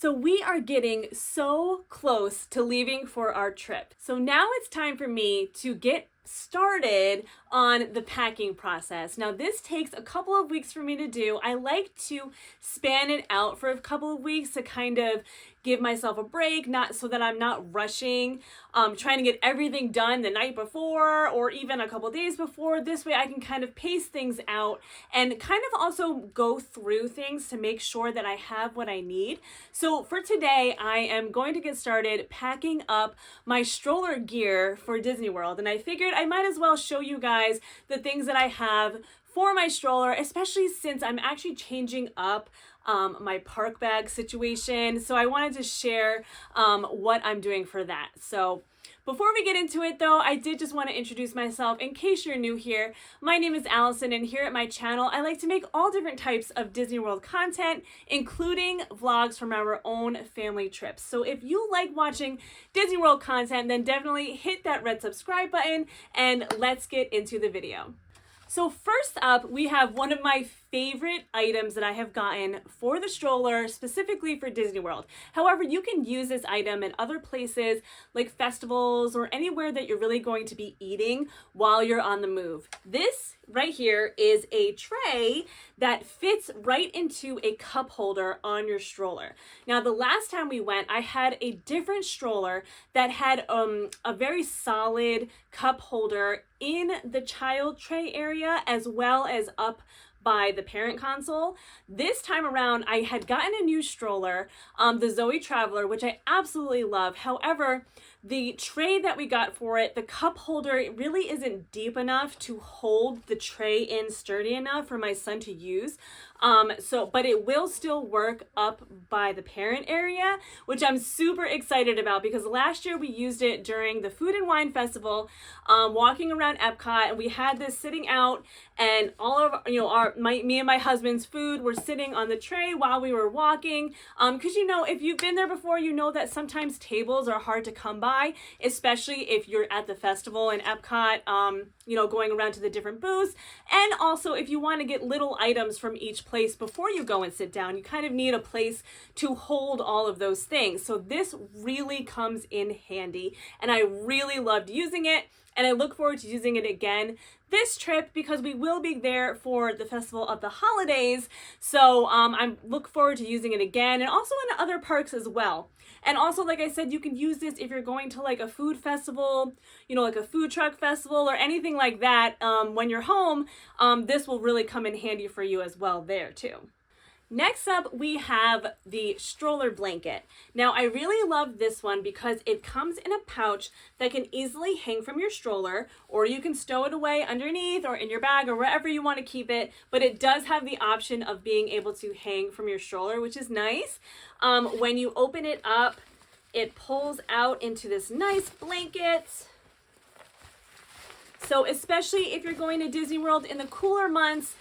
So we are getting so close to leaving for our trip. So now it's time for me to get started on the packing process. Now this takes a couple of weeks for me to do. I like to span it out for a couple of weeks to kind of give myself a break, not so that I'm not rushing, trying to get everything done the night before or even a couple days before. This way I can kind of pace things out and kind of also go through things to make sure that I have what I need. So for today, I am going to get started packing up my stroller gear for Disney World. And I figured I might as well show you guys the things that I have for my stroller, especially since I'm actually changing up my park bag situation. So I wanted to share what I'm doing for that. So before we get into it though, I did just want to introduce myself in case you're new here. My name is Allison, and here at my channel, I like to make all different types of Disney World content, including vlogs from our own family trips. So if you like watching Disney World content, then definitely hit that red subscribe button and let's get into the video. So first up, we have one of my favorite items that I have gotten for the stroller, specifically for Disney World. However, you can use this item in other places like festivals or anywhere that you're really going to be eating while you're on the move. This right here is a tray that fits right into a cup holder on your stroller. Now, the last time we went, I had a different stroller that had a very solid cup holder in the child tray area as well as up by the parent console. This time around, I had gotten a new stroller, the Zoe Traveler, which I absolutely love. However, the tray that we got for it, the cup holder really isn't deep enough to hold the tray in sturdy enough for my son to use. But it will still work up by the parent area, which I'm super excited about because last year we used it during the Food and Wine Festival, walking around Epcot, and we had this sitting out, and all of me and my husband's food were sitting on the tray while we were walking. Because if you've been there before, you know that sometimes tables are hard to come by, especially if you're at the festival in Epcot, going around to the different booths, and also if you want to get little items from each place before you go and sit down, you kind of need a place to hold all of those things. So this really comes in handy, and I really loved using it, and I look forward to using it again this trip because we will be there for the Festival of the Holidays. So I look forward to using it again, and also in other parks as well. And also, like I said, you can use this if you're going to like a food festival, like a food truck festival or anything like that. When you're home, this will really come in handy for you as well there too. Next up, we have the stroller blanket. Now, I really love this one because it comes in a pouch that can easily hang from your stroller, or you can stow it away underneath or in your bag or wherever you want to keep it, but it does have the option of being able to hang from your stroller, which is nice. When you open it up, it pulls out into this nice blanket. So especially if you're going to Disney World in the cooler months,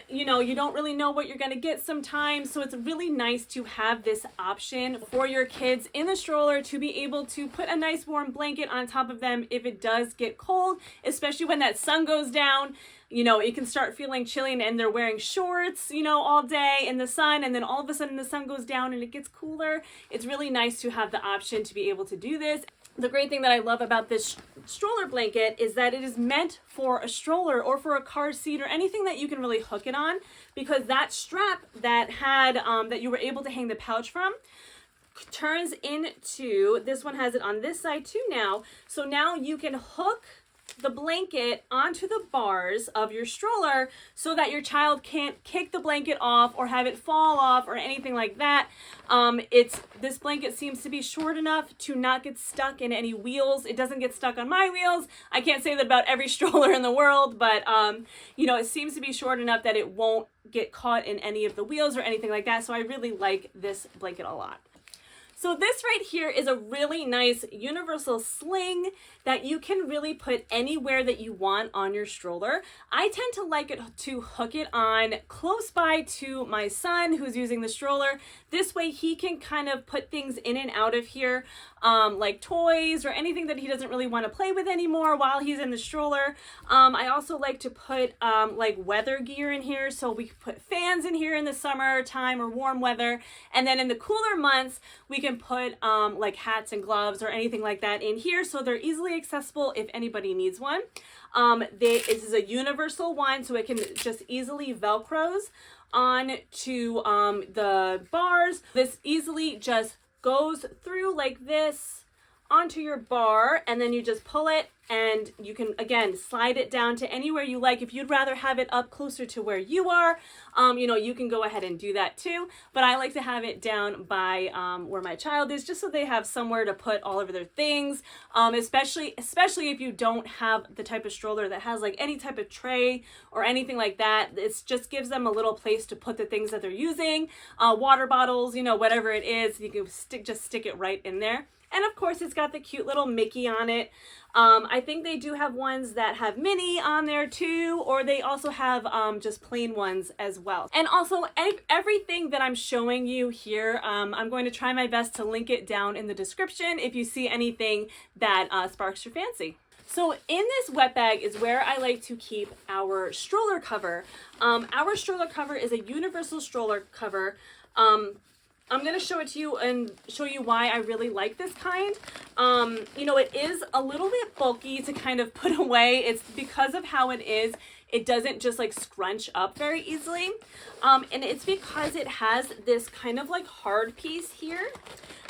you don't really know what you're going to get sometimes. So it's really nice to have this option for your kids in the stroller to be able to put a nice warm blanket on top of them if it does get cold, especially when that sun goes down. It can start feeling chilly and they're wearing shorts, all day in the sun, and then all of a sudden the sun goes down and it gets cooler. It's really nice to have the option to be able to do this. The great thing that I love about this stroller blanket is that it is meant for a stroller or for a car seat or anything that you can really hook it on, because that strap that had that you were able to hang the pouch from turns into, this one has it on this side too now. So now you can hook the blanket onto the bars of your stroller so that your child can't kick the blanket off or have it fall off or anything like that. This blanket seems to be short enough to not get stuck in any wheels. It doesn't get stuck on my wheels. I can't say that about every stroller in the world, but it seems to be short enough that it won't get caught in any of the wheels or anything like that. So I really like this blanket a lot. So this right here is a really nice universal sling that you can really put anywhere that you want on your stroller. I tend to like it to hook it on close by to my son who's using the stroller. This way he can kind of put things in and out of here, like toys or anything that he doesn't really want to play with anymore while he's in the stroller. I also like to put like weather gear in here, so we can put fans in here in the summertime or warm weather, and then in the cooler months we can put like hats and gloves or anything like that in here, so they're easily accessible if anybody needs one. This is a universal one, so it can just easily velcros on to the bars. This easily just goes through like this onto your bar, and then you just pull it and you can again slide it down to anywhere you like. If you'd rather have it up closer to where you are, you know, you can go ahead and do that too, but I like to have it down by where my child is, just so they have somewhere to put all of their things, especially if you don't have the type of stroller that has like any type of tray or anything like that. It just gives them a little place to put the things that they're using, water bottles, you know, whatever it is, you can just stick it right in there. And of course, it's got the cute little Mickey on it. I think they do have ones that have Minnie on there too, or they also have just plain ones as well. And also, everything that I'm showing you here, I'm going to try my best to link it down in the description if you see anything that sparks your fancy. So in this wet bag is where I like to keep our stroller cover. Our stroller cover is a universal stroller cover. I'm going to show it to you and show you why I really like this kind. You know, it is a little bit bulky to kind of put away. It's because of how it is. It doesn't just like scrunch up very easily. And it's because it has this kind of like hard piece here.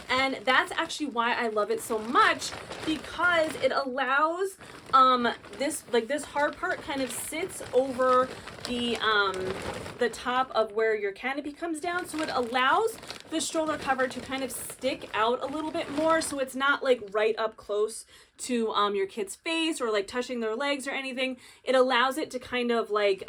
And that's actually why I love it so much, because it allows this hard part kind of sits over the top of where your canopy comes down, so it allows the stroller cover to kind of stick out a little bit more, so it's not like right up close to your kid's face or like touching their legs or anything. It allows it to kind of like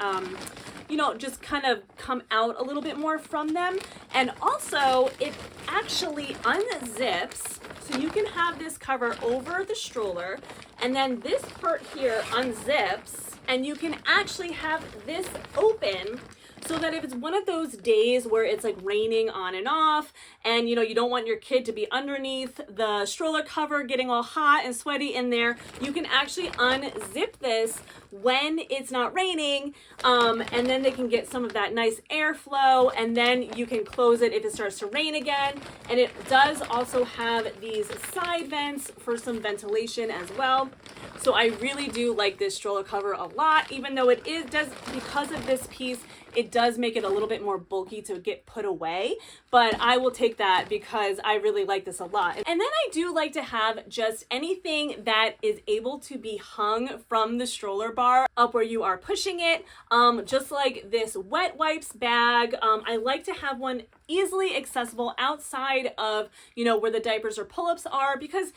you know, just kind of come out a little bit more from them. And also it actually unzips, so you can have this cover over the stroller, and then this part here unzips, and you can actually have this open, so that if it's one of those days where it's like raining on and off, and you know, you don't want your kid to be underneath the stroller cover getting all hot and sweaty in there, you can actually unzip this when it's not raining, and then they can get some of that nice airflow, and then you can close it if it starts to rain again. And it does also have these side vents for some ventilation as well. So I really do like this stroller cover a lot, even though it does, because of this piece, it does make it a little bit more bulky to get put away, but I will take that because I really like this a lot. And then I do like to have just anything that is able to be hung from the stroller bar up where you are pushing it, just like this wet wipes bag. I like to have one easily accessible outside of, you know, where the diapers or pull-ups are, because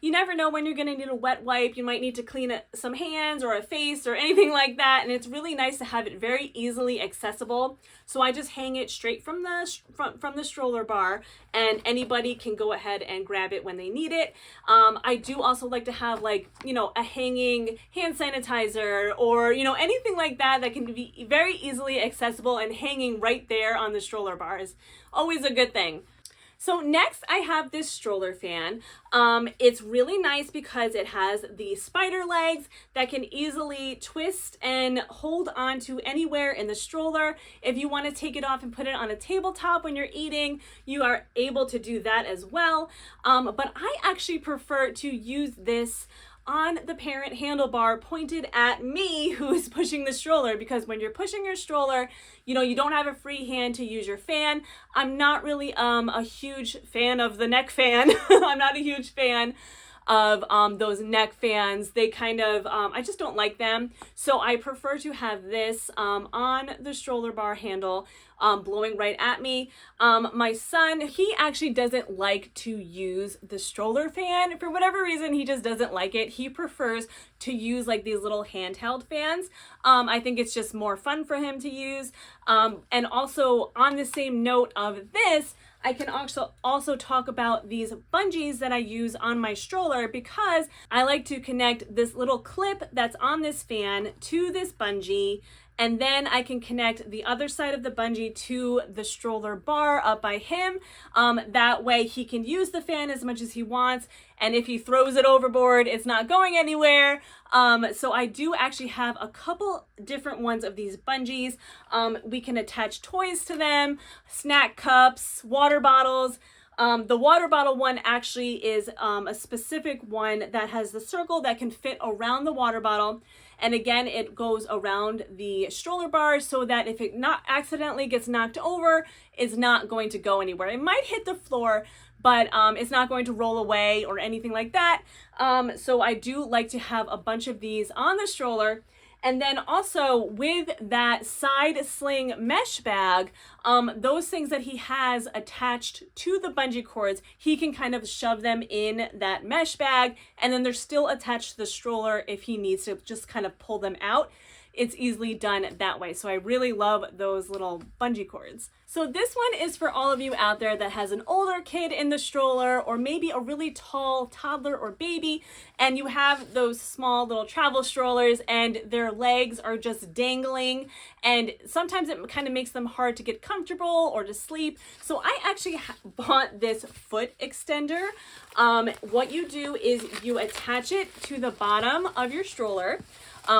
you never know when you're going to need a wet wipe. You might need to clean some hands or a face or anything like that. And it's really nice to have it very easily accessible. So I just hang it straight from the stroller bar, and anybody can go ahead and grab it when they need it. I do also like to have, like, you know, a hanging hand sanitizer or, you know, anything like that that can be very easily accessible, and hanging right there on the stroller bar is always a good thing. So next I have this stroller fan. It's really nice because it has the spider legs that can easily twist and hold onto anywhere in the stroller. If you want to take it off and put it on a tabletop when you're eating, you are able to do that as well. But I actually prefer to use this on the parent handlebar pointed at me who is pushing the stroller, because when you're pushing your stroller, you know, you don't have a free hand to use your fan. I'm not really a huge fan of the neck fan. I'm not a huge fan of those neck fans. They kind of, I just don't like them. So I prefer to have this on the stroller bar handle, blowing right at me. My son, he actually doesn't like to use the stroller fan. For whatever reason, he just doesn't like it. He prefers to use like these little handheld fans. I think it's just more fun for him to use. And also on the same note of this, I can also talk about these bungees that I use on my stroller, because I like to connect this little clip that's on this fan to this bungee, and then I can connect the other side of the bungee to the stroller bar up by him. That way he can use the fan as much as he wants, and if he throws it overboard, it's not going anywhere. So I do actually have a couple different ones of these bungees. We can attach toys to them, snack cups, water bottles. The water bottle one actually is a specific one that has the circle that can fit around the water bottle. And again, it goes around the stroller bar so that if it not accidentally gets knocked over, it's not going to go anywhere. It might hit the floor, but it's not going to roll away or anything like that. So I do like to have a bunch of these on the stroller. And then also with that side sling mesh bag, those things that he has attached to the bungee cords, he can kind of shove them in that mesh bag, and then they're still attached to the stroller if he needs to just kind of pull them out. It's easily done that way. So I really love those little bungee cords. So this one is for all of you out there that has an older kid in the stroller, or maybe a really tall toddler or baby, and you have those small little travel strollers and their legs are just dangling, and sometimes it kind of makes them hard to get comfortable or to sleep. So I actually bought this foot extender. What you do is you attach it to the bottom of your stroller,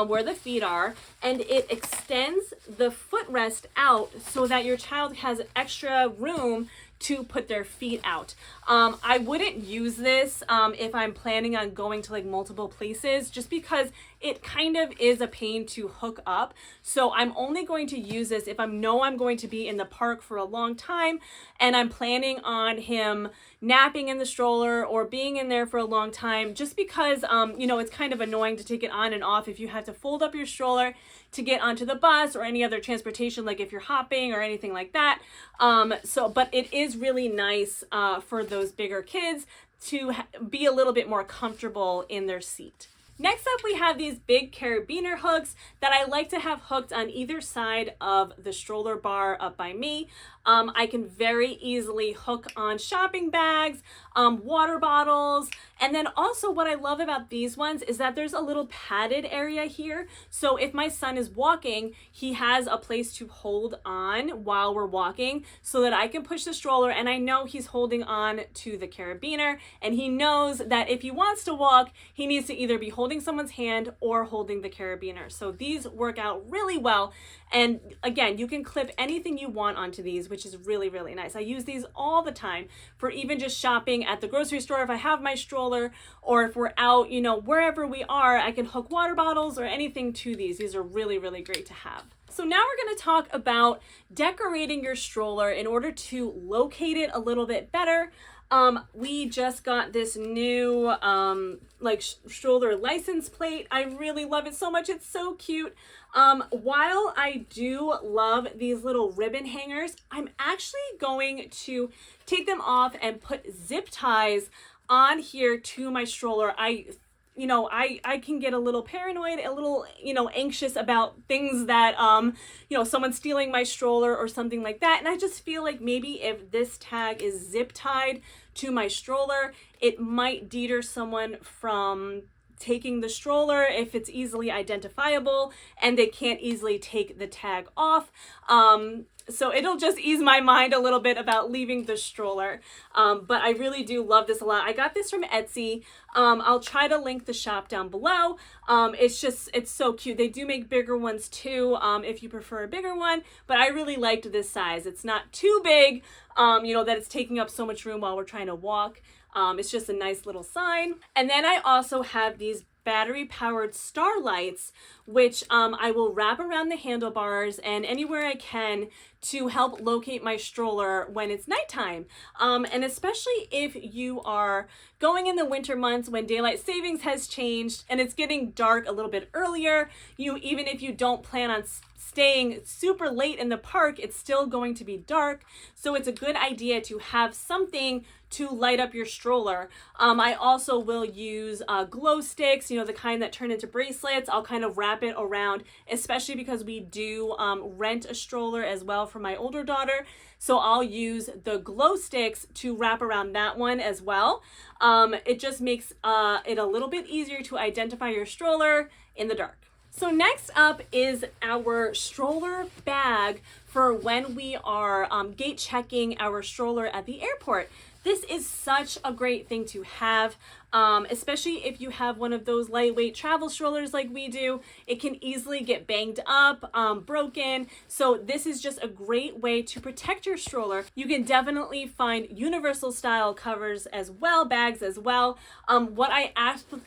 where the feet are, and it extends the footrest out so that your child has extra room to put their feet out. I wouldn't use this if I'm planning on going to like multiple places, just because it kind of is a pain to hook up. So I'm only going to use this if I know I'm going to be in the park for a long time and I'm planning on him napping in the stroller or being in there for a long time, just because you know, it's kind of annoying to take it on and off if you have to fold up your stroller to get onto the bus or any other transportation, like if you're hopping or anything like that. But it is really nice for those bigger kids to be a little bit more comfortable in their seat. Next up, we have these big carabiner hooks that I like to have hooked on either side of the stroller bar up by me. I can very easily hook on shopping bags, water bottles, and then also what I love about these ones is that there's a little padded area here. So if my son is walking, he has a place to hold on while we're walking so that I can push the stroller and I know he's holding on to the carabiner, and he knows that if he wants to walk, he needs to either be holding someone's hand or holding the carabiner. So these work out really well. And again, you can clip anything you want onto these, which is really, really nice. I use these all the time for even just shopping at the grocery store. If I have my stroller, or if we're out, you know, wherever we are, I can hook water bottles or anything to these. These are really, really great to have. So now we're going to talk about decorating your stroller in order to locate it a little bit better. We just got this new stroller license plate. I really love it so much. It's so cute. While I do love these little ribbon hangers, I'm actually going to take them off and put zip ties on here to my stroller. I can get a little paranoid, a little, anxious about things that, someone stealing my stroller or something like that. And I just feel like maybe if this tag is zip tied to my stroller, it might deter someone from taking the stroller if it's easily identifiable and they can't easily take the tag off. So it'll just ease my mind a little bit about leaving the stroller. But I really do love this a lot. I got this from Etsy. I'll try to link the shop down below. It's so cute. They do make bigger ones too, if you prefer a bigger one, but I really liked this size. It's not too big, that it's taking up so much room while we're trying to walk. It's just a nice little sign. And then I also have these battery powered star lights, which I will wrap around the handlebars and anywhere I can to help locate my stroller when it's nighttime. And especially if you are going in the winter months when daylight savings has changed and it's getting dark a little bit earlier, even if you don't plan on staying super late in the park, it's still going to be dark. So it's a good idea to have something to light up your stroller. I also will use glow sticks, the kind that turn into bracelets. I'll kind of wrap it around, especially because we do rent a stroller as well for my older daughter. So I'll use the glow sticks to wrap around that one as well. It just makes it a little bit easier to identify your stroller in the dark. So next up is our stroller bag for when we are gate checking our stroller at the airport. This is such a great thing to have, especially if you have one of those lightweight travel strollers like we do. It can easily get banged up, broken. So this is just a great way to protect your stroller. You can definitely find universal style covers as well, bags as well. What I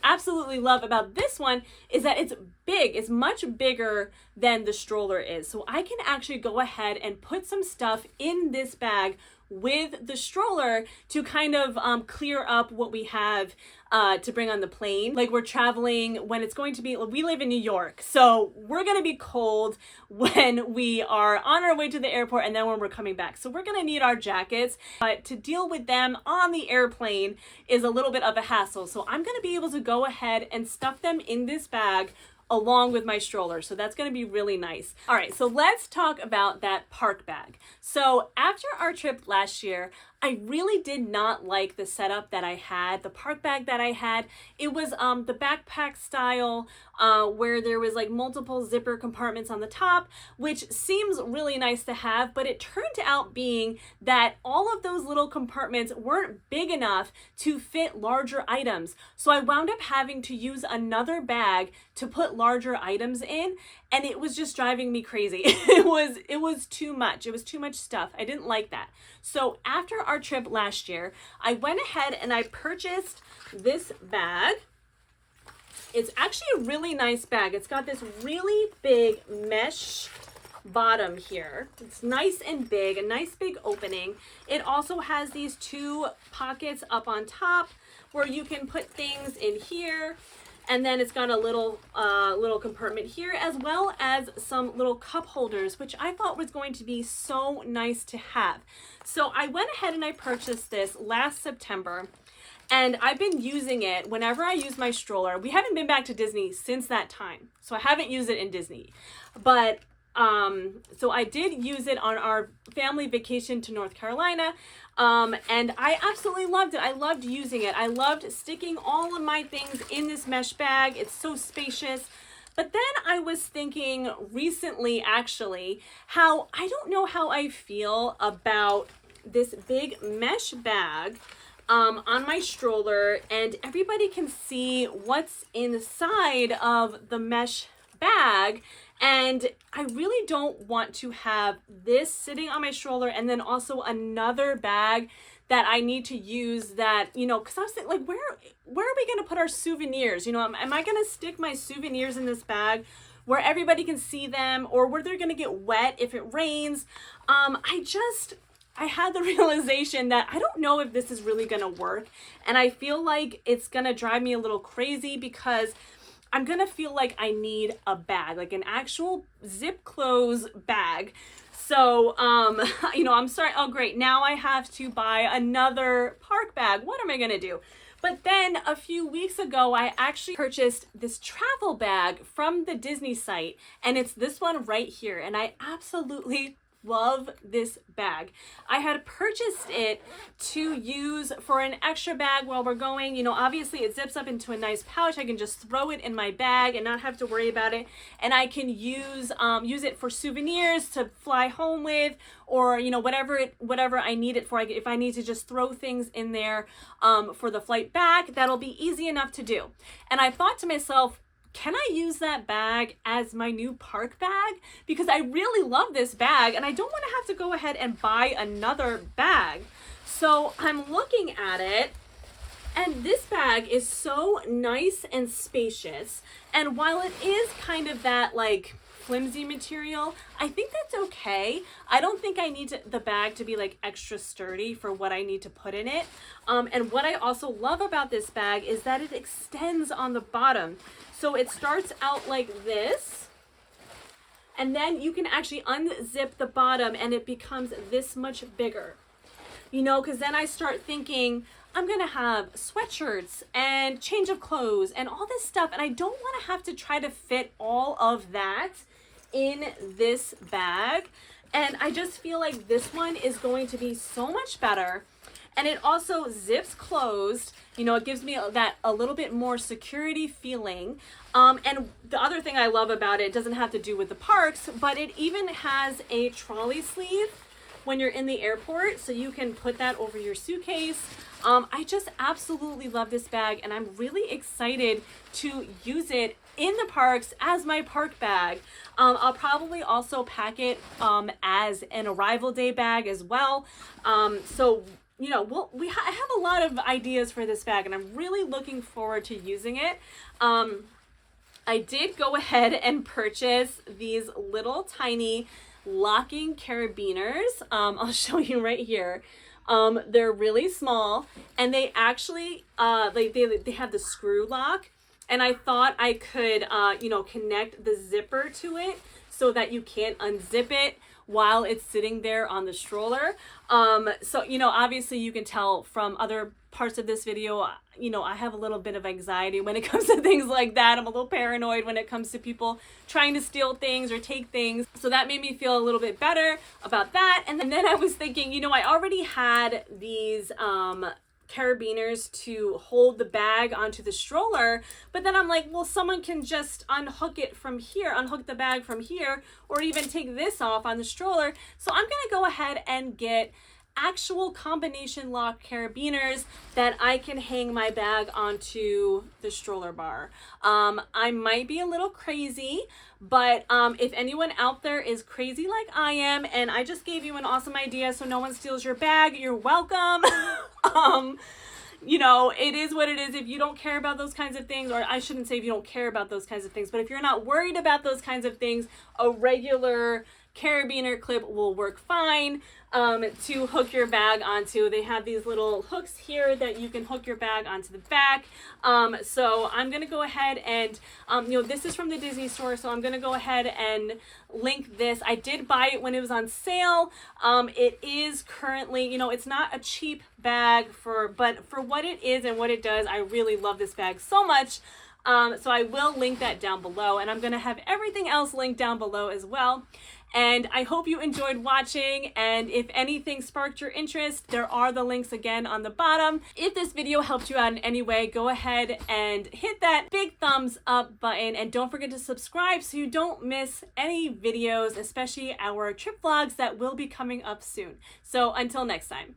absolutely love about this one is that it's big. It's much bigger than the stroller is. So I can actually go ahead and put some stuff in this bag with the stroller to kind of clear up what we have to bring on the plane. Like we're traveling when it's going to be, we live in New York, so we're gonna be cold when we are on our way to the airport and then when we're coming back. So we're gonna need our jackets, but to deal with them on the airplane is a little bit of a hassle. So I'm gonna be able to go ahead and stuff them in this bag along with my stroller. So that's going to be really nice. All right, so let's talk about that park bag. So after our trip last year, I really did not like the setup that I had, the park bag that I had. It was the backpack style where there was like multiple zipper compartments on the top, which seems really nice to have, but it turned out being that all of those little compartments weren't big enough to fit larger items. So I wound up having to use another bag to put larger items in, and it was just driving me crazy. It was too much. It was too much stuff. I didn't like that. So after our trip last year, I went ahead and I purchased this bag. It's actually a really nice bag. It's got this really big mesh bottom here. It's nice and big, a nice big opening. It also has these two pockets up on top where you can put things in here. And then it's got a little compartment here, as well as some little cup holders, which I thought was going to be so nice to have. So I went ahead and I purchased this last September, and I've been using it whenever I use my stroller. We haven't been back to Disney since that time, so I haven't used it in Disney. But so I did use it on our family vacation to North Carolina. And I absolutely loved it. I loved using it. I loved sticking all of my things in this mesh bag. It's so spacious. But then I was thinking recently, actually, how I don't know how I feel about this big mesh bag on my stroller, and everybody can see what's inside of the mesh bag. And I really don't want to have this sitting on my stroller and then also another bag that I need to use that, you know, because I was thinking, like, where are we going to put our souvenirs? You know, am I going to stick my souvenirs in this bag where everybody can see them, or where they're going to get wet if it rains? I had the realization that I don't know if this is really going to work. And I feel like it's going to drive me a little crazy because I'm going to feel like I need a bag, like an actual zip close bag. So, you know, I'm sorry. Oh, great. Now I have to buy another park bag. What am I going to do? But then a few weeks ago, I actually purchased this travel bag from the Disney site, and it's this one right here. And I absolutely love this bag. I had purchased it to use for an extra bag while we're going. You know, obviously it zips up into a nice pouch. I can just throw it in my bag and not have to worry about it. And I can use it for souvenirs to fly home with, or, you know, whatever I need it for. If I need to just throw things in there for the flight back, that'll be easy enough to do. And I thought to myself, can I use that bag as my new park bag? Because I really love this bag and I don't want to have to go ahead and buy another bag. So I'm looking at it, and this bag is so nice and spacious. And while it is kind of that like flimsy material, I think that's okay. I don't think I need the bag to be like extra sturdy for what I need to put in it. And what I also love about this bag is that it extends on the bottom. So it starts out like this, and then you can actually unzip the bottom and it becomes this much bigger. You know, because then I start thinking, I'm going to have sweatshirts and change of clothes and all this stuff, and I don't want to have to try to fit all of that in this bag. And I just feel like this one is going to be so much better. And it also zips closed. You know, it gives me that a little bit more security feeling. And the other thing I love about it doesn't have to do with the parks, but it even has a trolley sleeve when you're in the airport, so you can put that over your suitcase. I just absolutely love this bag, and I'm really excited to use it in the parks as my park bag. I'll probably also pack it as an arrival day bag as well. So you know, I have a lot of ideas for this bag, and I'm really looking forward to using it. I did go ahead and purchase these little tiny locking carabiners. I'll show you right here. They're really small, and they actually they have the screw lock, and I thought I could you know, connect the zipper to it so that you can't unzip it while it's sitting there on the stroller. So, you know, obviously you can tell from other parts of this video, you know, I have a little bit of anxiety when it comes to things like that. I'm a little paranoid when it comes to people trying to steal things or take things. So that made me feel a little bit better about that. And then I was thinking, you know, I already had these carabiners to hold the bag onto the stroller, but then I'm like, well, someone can just unhook it from here, unhook the bag from here, or even take this off on the stroller. So I'm gonna go ahead and get actual combination lock carabiners that I can hang my bag onto the stroller bar. I might be a little crazy, but if anyone out there is crazy like I am, and I just gave you an awesome idea so no one steals your bag, you're welcome. You know, it is what it is. If you don't care about those kinds of things, or I shouldn't say if you don't care about those kinds of things, but if you're not worried about those kinds of things, a regular carabiner clip will work fine to hook your bag onto. They have these little hooks here that you can hook your bag onto the back. So I'm gonna go ahead and, you know, this is from the Disney store, so I'm gonna go ahead and link this. I did buy it when it was on sale. It is currently, you know, it's not a cheap bag but for what it is and what it does, I really love this bag so much. So I will link that down below, and I'm going to have everything else linked down below as well. And I hope you enjoyed watching, and if anything sparked your interest, there are the links again on the bottom. If this video helped you out in any way, go ahead and hit that big thumbs up button, and don't forget to subscribe so you don't miss any videos, especially our trip vlogs that will be coming up soon. So until next time.